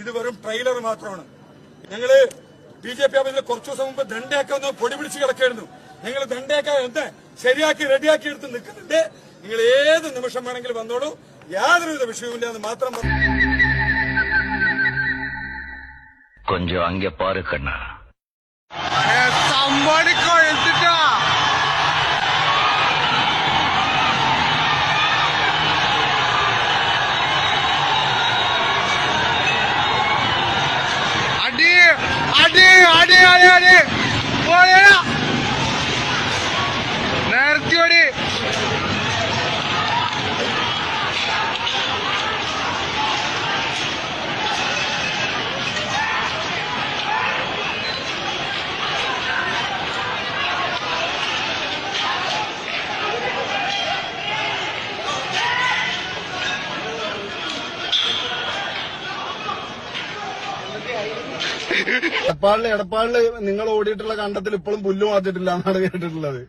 ഇത് വെറും ട്രെയിലർ മാത്രമാണ്. ഞങ്ങള് BJP ഓഫീസിൽ കുറച്ചു ദിവസം മുമ്പ് ദണ്ഡയൊക്കെ ഒന്ന് പൊടി പിടിച്ച് കിടക്കായിരുന്നു. ഞങ്ങൾ ദണ്ഡയൊക്കെ ഒന്ന് ശരിയാക്കി റെഡിയാക്കി എടുത്ത് നിൽക്കുന്നുണ്ട്. നിങ്ങൾ ഏത് നിമിഷം വേണമെങ്കിലും വന്നോളൂ, യാതൊരുവിധ വിഷയവുമില്ല എന്ന് മാത്രം പറഞ്ഞു. கொஞ்சம் அங்க பாரு கண்ணா. சம்பாதிக்கோ எடுத்துட்டா அடி அடி அடி அடி அடி போடா நேர்த்தியோடி എടപ്പാളില് നിങ്ങൾ ഓടിയിട്ടുള്ള കണ്ടത്തിൽ ഇപ്പോഴും പുല്ല് മാറ്റിട്ടില്ല എന്നാണ് കേട്ടിട്ടുള്ളത്.